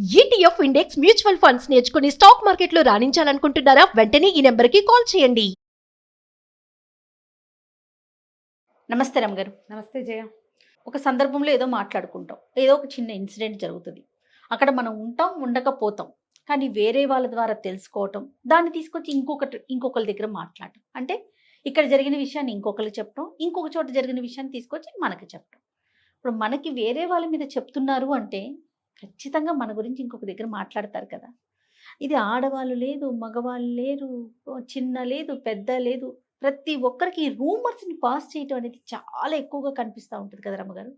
ETF index mutual funds నేర్చుకుని stock మార్కెట్లో రాణించాలనుకుంటున్నారా? వెంటనే ఈ నెంబర్కి కాల్ చేయండి. నమస్తే రమ్ గారు. నమస్తే జయ. ఒక సందర్భంలో ఏదో మాట్లాడుకుంటాం, ఏదో ఒక చిన్న ఇన్సిడెంట్ జరుగుతుంది. అక్కడ మనం ఉంటాం, ఉండకపోతాం. కానీ వేరే వాళ్ళ ద్వారా తెలుసుకోవటం, దాన్ని తీసుకొచ్చి ఇంకొకరి దగ్గర మాట్లాడటం, అంటే ఇక్కడ జరిగిన విషయాన్ని ఇంకొకరికి చెప్పడం, ఇంకొక చోట జరిగిన విషయాన్ని తీసుకొచ్చి మనకి చెప్పడం. ఇప్పుడు మనకి వేరే వాళ్ళ మీద చెప్తున్నారు అంటే ఖచ్చితంగా మన గురించి ఇంకొక దగ్గర మాట్లాడతారు కదా. ఇది ఆడవాళ్ళు లేదు, మగవాళ్ళు లేరు, చిన్న లేదు, పెద్ద లేదు, ప్రతి ఒక్కరికి ఈ రూమర్స్ని పాస్ చేయటం అనేది చాలా ఎక్కువగా కనిపిస్తూ ఉంటుంది కదా రమ్మగారు.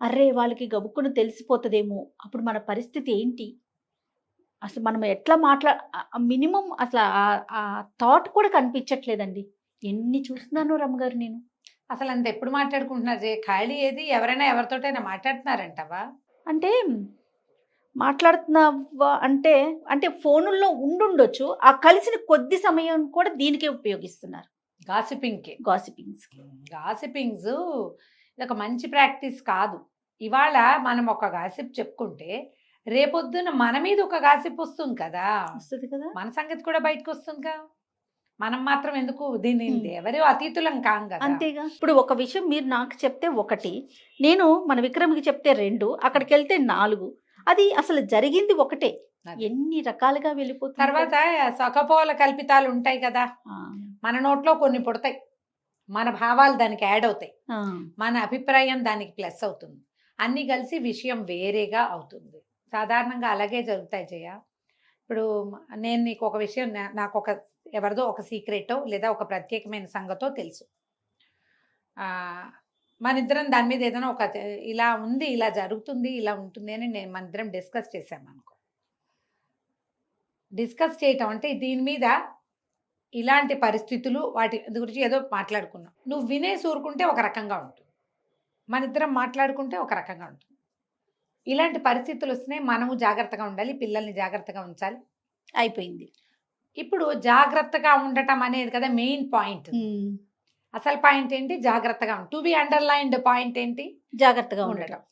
అర్రే వాళ్ళకి గబుక్కును తెలిసిపోతుందేమో, అప్పుడు మన పరిస్థితి ఏంటి, అసలు మనం ఎట్లా మినిమం అసలు ఆ థాట్ కూడా కనిపించట్లేదండి. ఎన్ని చూస్తున్నాను రమ్మగారు నేను. అసలు అంత ఎప్పుడు మాట్లాడుకుంటున్నారు జయ? ఖాళీ ఏది? ఎవరైనా ఎవరితోటైనా మాట్లాడుతున్నారంటవా? అంటే మాట్లాడుతున్నావా అంటే అంటే ఫోనుల్లో ఉండుండొచ్చు, ఆ కలిసిన కొద్ది సమయం కూడా దీనికే ఉపయోగిస్తున్నారు, గాసిపింగ్కి. గాసిపింగ్స్ ఇది ఒక మంచి ప్రాక్టీస్ కాదు. ఇవాళ మనం ఒక గాసిప్ చెప్పుకుంటే రేపొద్దున మన మీద ఒక గాసిప్ వస్తుంది కదా, మన సంగతి కూడా బయటకు వస్తుందిగా. మనం మాత్రం ఎందుకు దీన్ని ఎవరు అతీతులం కాం కదా. అంతేగా. ఇప్పుడు ఒక విషయం మీరు నాకు చెప్తే ఒకటి, నేను మన విక్రమ్కి చెప్తే 2, అక్కడికి వెళ్తే 4. అది అసలు జరిగింది ఒకటే, ఎన్ని రకాలుగా వెళ్ళిపోతుంది. తర్వాత సకపోల కల్పితాలు ఉంటాయి కదా, మన నోట్లో కొన్ని పుడతాయి, మన భావాలు దానికి యాడ్ అవుతాయి, మన అభిప్రాయం దానికి ప్లస్ అవుతుంది, అన్నీ కలిసి విషయం వేరేగా అవుతుంది. సాధారణంగా అలాగే జరుగుతాయి జయ. ఇప్పుడు నేను నీకు ఒక విషయం, నాకు ఒక ఎవరిదో ఒక సీక్రెటో లేదా ఒక ప్రత్యేకమైన సంగతో తెలుసు, మన ఇద్దరం దాని మీద ఏదైనా ఒక ఇలా ఉంది, ఇలా జరుగుతుంది, ఇలా ఉంటుంది అని మన ఇద్దరం డిస్కస్ చేసామనుకో. డిస్కస్ చేయటం అంటే దీని మీద ఇలాంటి పరిస్థితులు వాటి గురించి ఏదో మాట్లాడుకున్నాం, నువ్వు వినేసి ఊరుకుంటే ఒక రకంగా ఉంటుంది, మన ఇద్దరం మాట్లాడుకుంటే ఒక రకంగా ఉంటుంది. ఇలాంటి పరిస్థితులు వస్తున్నాయి, మనము జాగ్రత్తగా ఉండాలి, పిల్లల్ని జాగ్రత్తగా ఉంచాలి, అయిపోయింది. ఇప్పుడు జాగ్రత్తగా ఉండటం అనేది కదా మెయిన్ పాయింట్. అసలు పాయింట్ ఏంటి? జాగ్రత్తగా టు బి అండర్లైన్డ్ పాయింట్ ఏంటి? జాగ్రత్తగా ఉండటం.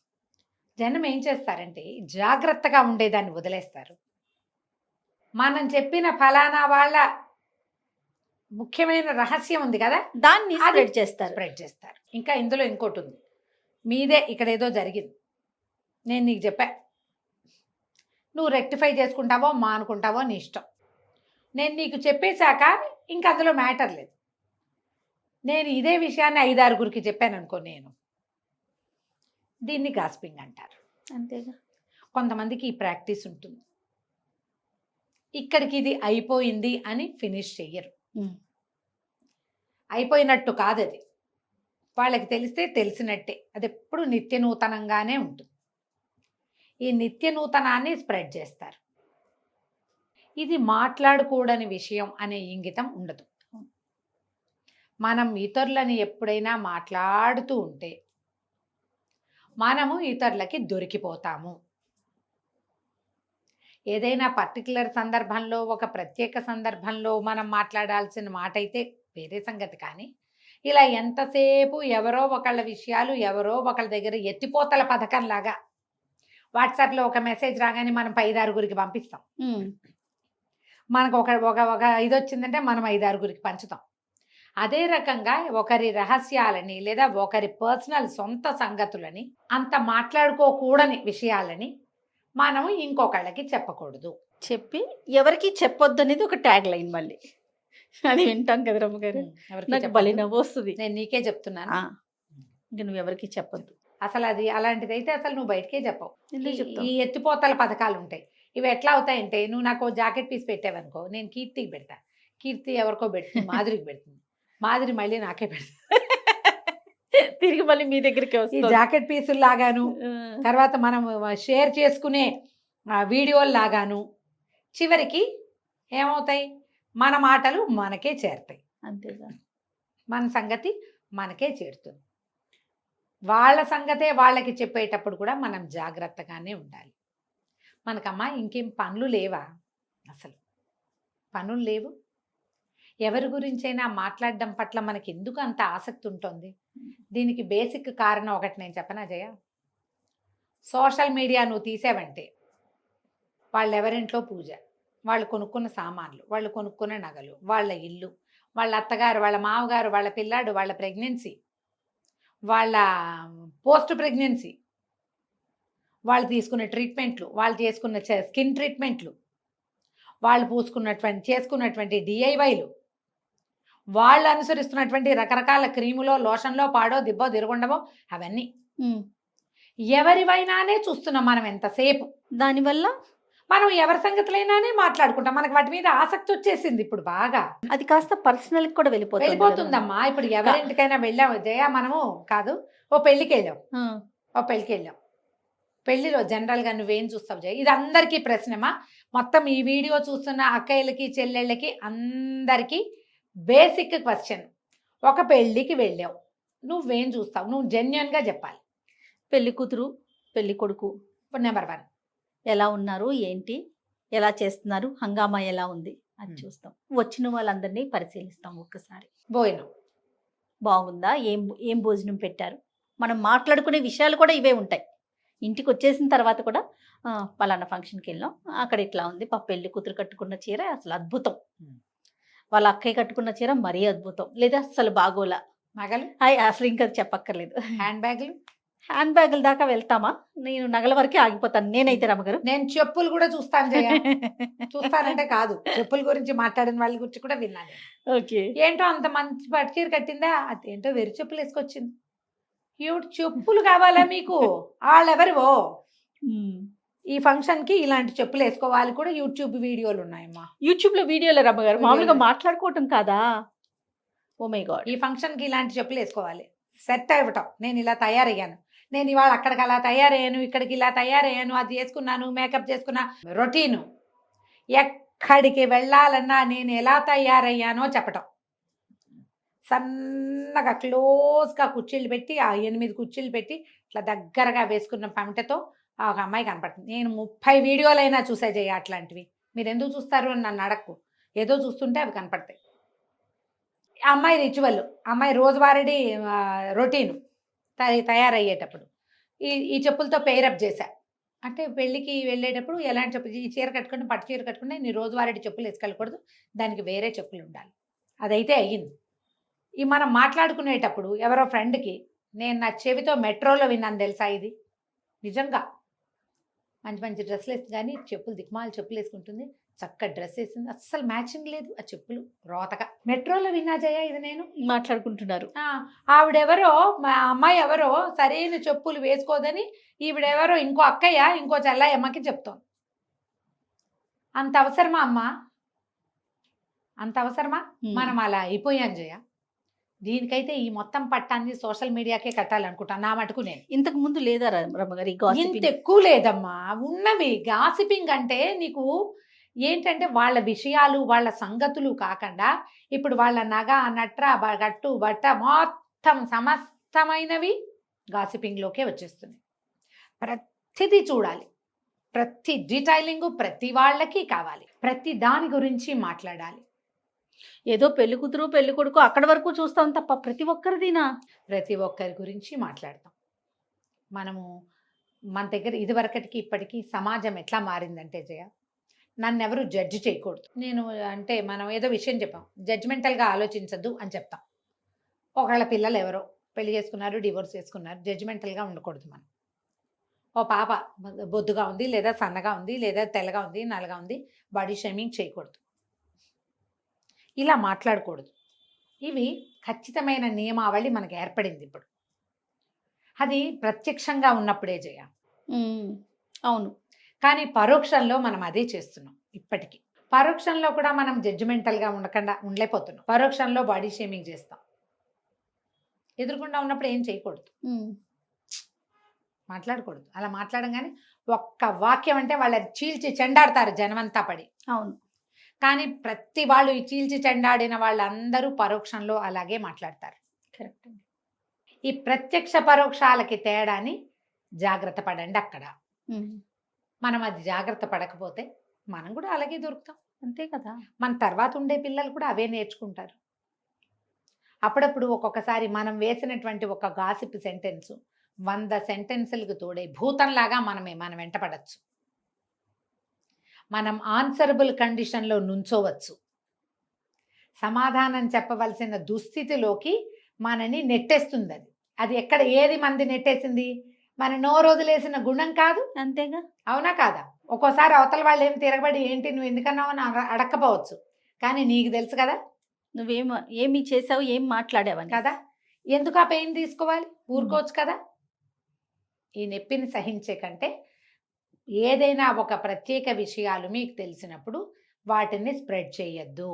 జనం ఏం చేస్తారంటే జాగ్రత్తగా ఉండేదాన్ని వదిలేస్తారు. మనం చెప్పిన ఫలానా వాళ్ళ ముఖ్యమైన రహస్యం ఉంది కదా, దాన్ని స్ప్రెడ్ చేస్తారు. ఇంకా ఇందులో ఇంకోటి ఉంది, మీదే ఇక్కడ ఏదో జరిగింది, నేను నీకు చెప్పా, నువ్వు రెక్టిఫై చేసుకుంటావో మానుకుంటావో నీ ఇష్టం. నేను నీకు చెప్పేశాక ఇంక అందులో మ్యాటర్ లేదు. నేను ఇదే విషయాన్ని 5-6 చెప్పాను అనుకో, నేను దీన్ని గాసిపింగ్ అంటారు. అంతేగా. కొంతమందికి ఈ ప్రాక్టీస్ ఉంటుంది, ఇక్కడికి ఇది అయిపోయింది అని ఫినిష్ చెయ్యరు. అయిపోయినట్టు కాదు అది, వాళ్ళకి తెలిస్తే తెలిసినట్టే, అది ఎప్పుడు నిత్య నూతనంగానే ఉంటుంది. ఈ నిత్య నూతనాన్ని స్ప్రెడ్ చేస్తారు. ఇది మాట్లాడకూడని విషయం అనే ఇంగితం ఉండదు. మనం ఇతరులని ఎప్పుడైనా మాట్లాడుతూ ఉంటే మనము ఇతరులకి దొరికిపోతాము. ఏదైనా పర్టికులర్ సందర్భంలో, ఒక ప్రత్యేక సందర్భంలో మనం మాట్లాడాల్సిన మాట అయితే వేరే సంగతి, కానీ ఇలా ఎంతసేపు ఎవరో ఒకళ్ళ విషయాలు ఎవరో ఒకళ్ళ దగ్గర ఎత్తిపోతల పథకంలాగా వాట్సాప్లో ఒక మెసేజ్ రాగానే మనం 5-6 పంపిస్తాం. మనకు ఒక ఇది వచ్చిందంటే మనం 5-6 పంచుతాం. అదే రకంగా ఒకరి రహస్యాలని లేదా ఒకరి పర్సనల్ సొంత సంగతులని, అంత మాట్లాడుకోకూడని విషయాలని మనము ఇంకొకళ్ళకి చెప్పకూడదు. చెప్పి ఎవరికి చెప్పొద్దు అనేది ఒక ట్యాగ్ లైన్. మళ్ళీ అది వింటాం కదా రమ్మగారు, నాకు భలే నవ్వు వస్తుంది. నేను నీకే చెప్తున్నాను, ఇంకా నువ్వు ఎవరికి చెప్పొద్దు. అసలు అది అలాంటిది అయితే అసలు నువ్వు బయటకే చెప్పవు. ఈ ఎత్తిపోతల పథకాలు ఉంటాయి, ఇవి ఎట్లా అవుతాయంటే, నువ్వు నాకు జాకెట్ పీస్ పెట్టావనుకో, నేను కీర్తికి పెడతా, కీర్తి ఎవరికో పెడుతుంది, మాధురికి పెడుతుంది, మాధురి మళ్ళీ నాకే పెడుతుంది, తిరిగి మళ్ళీ మీ దగ్గరికి వస్తుంది. జాకెట్ పీసులు లాగాను, తర్వాత మనం షేర్ చేసుకునే వీడియోలు లాగాను, చివరికి ఏమవుతాయి, మన మాటలు మనకే చేరుతాయి. అంతేగా, మన సంగతి మనకే చేరుతుంది. వాళ్ళ సంగతే వాళ్ళకి చెప్పేటప్పుడు కూడా మనం జాగ్రత్తగానే ఉండాలి. మనకమ్మా ఇంకేం పనులు లేవా? అసలు పనులు లేవు. ఎవరి గురించైనా మాట్లాడడం పట్ల మనకి ఎందుకు అంత ఆసక్తి ఉంటుంది? దీనికి బేసిక్ కారణం ఒకటి నేను చెప్పనా జయ? సోషల్ మీడియా నువ్వు తీసావంటే వాళ్ళెవరింట్లో పూజ, వాళ్ళు కొనుక్కున్న సామాన్లు, వాళ్ళు కొనుక్కున్న నగలు, వాళ్ళ ఇల్లు, వాళ్ళ అత్తగారు, వాళ్ళ మామగారు, వాళ్ళ పిల్లాడు, వాళ్ళ ప్రెగ్నెన్సీ, వాళ్ళ పోస్ట్ ప్రెగ్నెన్సీ, వాళ్ళు తీసుకున్న ట్రీట్మెంట్లు, వాళ్ళు చేసుకున్న స్కిన్ ట్రీట్మెంట్లు, వాళ్ళు చేసుకున్నటువంటి డిఐవైలు, వాళ్ళు అనుసరిస్తున్నటువంటి రకరకాల క్రీములో, లోషన్లో, పాడో దిబ్బో తిరుగుండవో అవన్నీ ఎవరివైనానే చూస్తున్నాం మనం ఎంతసేపు. దానివల్ల మనం ఎవరి సంగతులైనానే మాట్లాడుకుంటాం. మనకు వాటి మీద ఆసక్తి వచ్చేసింది ఇప్పుడు బాగా. అది కాస్త పర్సనల్ కూడా వెళ్ళిపోతుంది కదా. వెళ్ళిపోతుందమ్మా. ఇప్పుడు ఎవరింటికైనా వెళ్ళాము జయ, మనము కాదు ఓ పెళ్ళికి వెళ్ళాం, పెళ్లిలో జనరల్గా నువ్వేం చూస్తావు జయ? ఇది అందరికీ ప్రశ్నమా? మొత్తం ఈ వీడియో చూస్తున్న అక్కయ్యలకి, చెల్లెళ్ళకి అందరికీ బేసిక్ క్వశ్చన్. ఒక పెళ్ళికి వెళ్ళావు, నువ్వేం చూస్తావు? నువ్వు జెన్యున్గా చెప్పాలి. పెళ్లి కూతురు, పెళ్లి కొడుకు నెంబర్ 1 ఎలా ఉన్నారు, ఏంటి, ఎలా చేస్తున్నారు, హంగామా ఎలా ఉంది అది చూస్తాం. వచ్చిన వాళ్ళందరినీ పరిశీలిస్తాం. ఒక్కసారి భోజనం బాగుందా, ఏం భోజనం పెట్టారు, మనం మాట్లాడుకునే విషయాలు కూడా ఇవే ఉంటాయి. ఇంటికి వచ్చేసిన తర్వాత కూడా పలానా ఫంక్షన్కి వెళ్ళాం, అక్కడ ఇట్లా ఉంది, పెళ్లి కూతురు కట్టుకున్న చీర అసలు అద్భుతం, వాళ్ళ అక్కయ్య కట్టుకున్న చీర మరీ అద్భుతం, లేదా అసలు బాగోలా, నగలు అసలు ఇంకా చెప్పక్కర్లేదు. హ్యాండ్ బ్యాగుల దాకా వెళ్తామా? నేను నగల వరకే ఆగిపోతాను నేనైతే రమ్మగారు. నేను చెప్పులు కూడా చూస్తాను జయ. చూస్తానంటే కాదు, చెప్పుల గురించి మాట్లాడిన వాళ్ళ గురించి కూడా విన్నాను. ఓకే, ఏంటో అంత మంచి పట్టుచీర కట్టిందా, అదేంటో వెరి చెప్పులు వేసుకొచ్చింది. చెప్పులు కావాలా మీకు? వాళ్ళెవరివో ఈ ఫంక్షన్ కి ఇలాంటి చెప్పులు వేసుకోవాలి కూడా యూట్యూబ్ వీడియోలు ఉన్నాయమ్మా. యూట్యూబ్ లో వీడియోలు రమ్మగారు, మామూలుగా మాట్లాడుకోవటం కాదా? ఓ మై గాడ్, ఈ ఫంక్షన్ కి ఇలాంటి చెప్పులు వేసుకోవాలి, సెట్ అవ్వటం. నేను ఇలా తయారయ్యాను, నేను ఇవాళ అక్కడికి అలా తయారయ్యాను, ఇక్కడికి ఇలా తయారయ్యాను, అది చేసుకున్నాను, మేకప్ చేసుకున్నా, రొటీను. ఎక్కడికి వెళ్ళాలన్నా నేను ఎలా తయారయ్యానో చెప్పటం. సన్నగా క్లోజ్గా కుర్చీలు పెట్టి, ఆ 8 కుర్చీలు పెట్టి ఇట్లా దగ్గరగా వేసుకున్న పమిటతో ఒక అమ్మాయి కనపడుతుంది. నేను 30 వీడియోలైనా చూసే జయ అట్లాంటివి. మీరు ఎందుకు చూస్తారు అని నన్ను అడక్కు, ఏదో చూస్తుంటే అవి కనపడతాయి. అమ్మాయి రిచువల్, అమ్మాయి రోజువారీ రొటీను తయారయ్యేటప్పుడు ఈ చెప్పులతో పేరప్ చేశా. అంటే పెళ్ళికి వెళ్ళేటప్పుడు ఎలాంటి చెప్పులు, ఈ చీర కట్టుకుంటే పట్టు చీర కట్టుకుంటే నేను రోజువారీ చెప్పులు వేసుకెళ్ళకూడదు, దానికి వేరే చెప్పులు ఉండాలి. అదైతే అయ్యింది. ఈ మనం మాట్లాడుకునేటప్పుడు ఎవరో ఫ్రెండ్కి నేను నా చెవితో మెట్రోలో విన్నాను తెలుసా, ఇది నిజంగా. మంచి మంచి డ్రెస్సులు వేసి కానీ చెప్పులు దిక్మాల చెప్పులు వేసుకుంటుంది, చక్క డ్రెస్ వేసింది, అస్సలు మ్యాచింగ్ లేదు ఆ చెప్పులు, రోతగా. మెట్రోలో విన్నా జయ ఇది. నేను మాట్లాడుకుంటున్నారు, ఆవిడెవరో, మా అమ్మాయి ఎవరో సరైన చెప్పులు వేసుకోదని ఈవిడెవరో ఇంకో అక్కయ్య ఇంకో చెల్లయ్యమ్మకి చెప్తోంది. అంత అవసరమా అమ్మా? అంత అవసరమా? మనం అలా అయిపోయాం జయ. దీనికైతే ఈ మొత్తం పట్టాన్ని సోషల్ మీడియాకే కట్టాలనుకుంటాను నా మటుకు. నేను ఇంతకు ముందు లేదా రమ్మగారు ఇంత ఎక్కువ లేదమ్మా, ఉన్నవి. గాసిపింగ్ అంటే నీకు ఏంటంటే వాళ్ళ విషయాలు, వాళ్ళ సంగతులు కాకుండా ఇప్పుడు వాళ్ళ నగ, నట్ర, గట్టు, బట్ట మొత్తం సమస్తమైనవి గాసిపింగ్లోకే వచ్చేస్తుంది. ప్రతిదీ చూడాలి, ప్రతి డీటెయిలింగ్ ప్రతి వాళ్ళకి కావాలి, ప్రతి దాని గురించి మాట్లాడాలి. ఏదో పెళ్లి కూతురు, పెళ్లి కొడుకు అక్కడి వరకు చూస్తాం తప్ప ప్రతి ఒక్కరిదినా? ప్రతి ఒక్కరి గురించి మాట్లాడతాం మనము. మన దగ్గర ఇదివరకటికి ఇప్పటికీ సమాజం ఎట్లా మారిందంటే జయ, నన్ను ఎవరు జడ్జి చేయకూడదు. నేను అంటే మనం ఏదో విషయం చెప్పాం, జడ్జిమెంటల్గా ఆలోచించద్దు అని చెప్తాం. ఒకళ్ళ పిల్లలు ఎవరో పెళ్లి చేసుకున్నారు, డివోర్స్ చేసుకున్నారు, జడ్జిమెంటల్గా ఉండకూడదు మనం. ఓ పాప బొద్దుగా ఉంది, లేదా సన్నగా ఉంది, లేదా తెల్లగా ఉంది, నల్లగా ఉంది, బాడీ షేమింగ్ చేయకూడదు, ఇలా మాట్లాడకూడదు. ఇవి ఖచ్చితమైన నియమావళి మనకు ఏర్పడింది ఇప్పుడు. అది ప్రత్యక్షంగా ఉన్నప్పుడే జయ. అవును, కానీ పరోక్షంలో మనం అదే చేస్తున్నాం ఇప్పటికీ. పరోక్షంలో కూడా మనం జడ్జిమెంటల్గా ఉండలేకపోతున్నాం. పరోక్షంలో బాడీ షేమింగ్ చేస్తాం. ఎదురుకుండా ఉన్నప్పుడు ఏం చేయకూడదు, మాట్లాడకూడదు. అలా మాట్లాడంగానే ఒక్క వాక్యం అంటే వాళ్ళని చీల్చి చెండాడతారు జనమంతా పడి. అవును, కానీ ప్రతి వాళ్ళు ఈ చీల్చి చెండాడిన వాళ్ళందరూ పరోక్షంలో అలాగే మాట్లాడతారు. కరెక్ట్. ఈ ప్రత్యక్ష పరోక్షాలకి తేడాని జాగ్రత్త పడండి అక్కడ. మనం అది జాగ్రత్త పడకపోతే మనం కూడా అలాగే దొరుకుతాం, అంతే కదా. మన తర్వాత ఉండే పిల్లలు కూడా అవే నేర్చుకుంటారు. అప్పుడప్పుడు ఒక్కొక్కసారి మనం వేసినటువంటి ఒక గాసిప్ సెంటెన్స్ 100 సెంటెన్సులకు తోడే భూతంలాగా మనం వెంటపడచ్చు. మనం ఆన్సరబుల్ కండిషన్లో నుంచోవచ్చు. సమాధానం చెప్పవలసిన దుస్థితిలోకి మనని నెట్టేస్తుంది అది. అది ఎక్కడ ఏది మంది నెట్టేసింది? మన నోరొదిలేసిన గుణం కాదు. అంతేగా. అవునా కాదా? ఒక్కోసారి అవతల వాళ్ళు ఏం తిరగబడి ఏంటి నువ్వు ఎందుకన్నావు అని అడక్కపోవచ్చు. కానీ నీకు తెలుసు కదా ఏమి చేసావు, ఏం మాట్లాడావని కదా. ఎందుకు ఆ పెయిన్ తీసుకోవాలి? ఊరుకోవచ్చు కదా. ఈ నొప్పిని సహించే కంటే ఏదైనా ఒక ప్రత్యేక విషయాలు మీకు తెలిసినప్పుడు వాటిని స్ప్రెడ్ చేయొద్దు.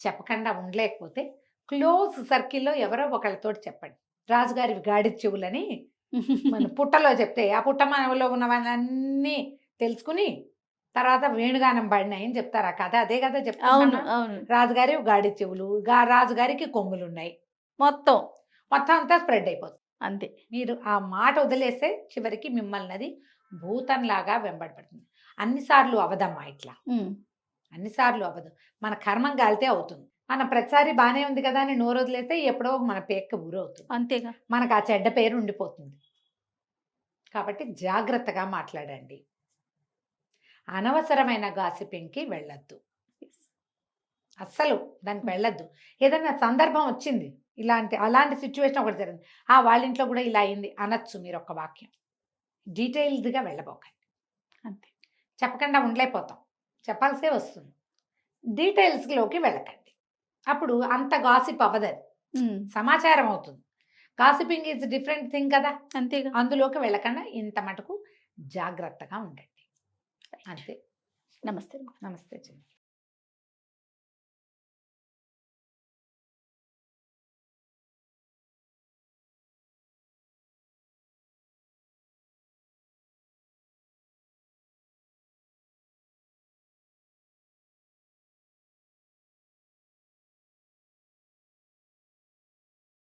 చెప్పకుండా ఉండలేకపోతే క్లోజ్ సర్కిల్లో ఎవరో ఒకళ్ళతో చెప్పండి. రాజుగారి గాడి చెవులని మన పుట్టలో చెప్తే ఆ పుట్ట మనలో ఉన్నవన్నీ తెలుసుకుని తర్వాత వేణుగానం పడినాయని చెప్తారు. ఆ కథ అదే కదా అవును, చెప్తాను. అవును. రాజుగారి గాడి చెవులు, రాజుగారికి కొమ్ములు ఉన్నాయి, మొత్తం మొత్తం అంతా స్ప్రెడ్ అయిపోతుంది. అంతే. మీరు ఆ మాట వదిలేస్తే చివరికి మిమ్మల్ని అది భూతంలాగా వెంబడబడుతుంది. అన్నిసార్లు అవదమ్మా ఇట్లా, ఉమ్, అన్నిసార్లు అవ్వదు. మన కర్మం గాలితే అవుతుంది. మన ప్రతిసారి బాగానే ఉంది కదా అని నోరు వదిలేస్తే ఎప్పుడో మన పేక్క ఊరవుతుంది. అంతేగా. మనకు ఆ చెడ్డ పేరు ఉండిపోతుంది. కాబట్టి జాగ్రత్తగా మాట్లాడండి. అనవసరమైన గాసిపింగ్కి వెళ్ళొద్దు. అస్సలు దానికి వెళ్ళొద్దు. ఏదైనా సందర్భం వచ్చింది, అలాంటి సిచ్యువేషన్ ఒకటి జరిగింది, వాళ్ళ ఇంట్లో కూడా ఇలా అయింది అనొచ్చు మీరు ఒక వాక్యం. డీటెయిల్డ్గా వెళ్ళబోకండి. అంతే. చెప్పకుండా ఉండలేకపోతాం, చెప్పాల్సే వస్తుంది. డీటెయిల్స్లోకి వెళ్ళకండి. అప్పుడు అంత గాసిప్ అవ్వదది, సమాచారం అవుతుంది. గాసిపింగ్ ఈజ్ డిఫరెంట్ థింగ్ కదా. అంతేగా. అందులోకి వెళ్ళకుండా ఇంత మటుకు జాగ్రత్తగా ఉండండి. అంతే. నమస్తే. నమస్తే.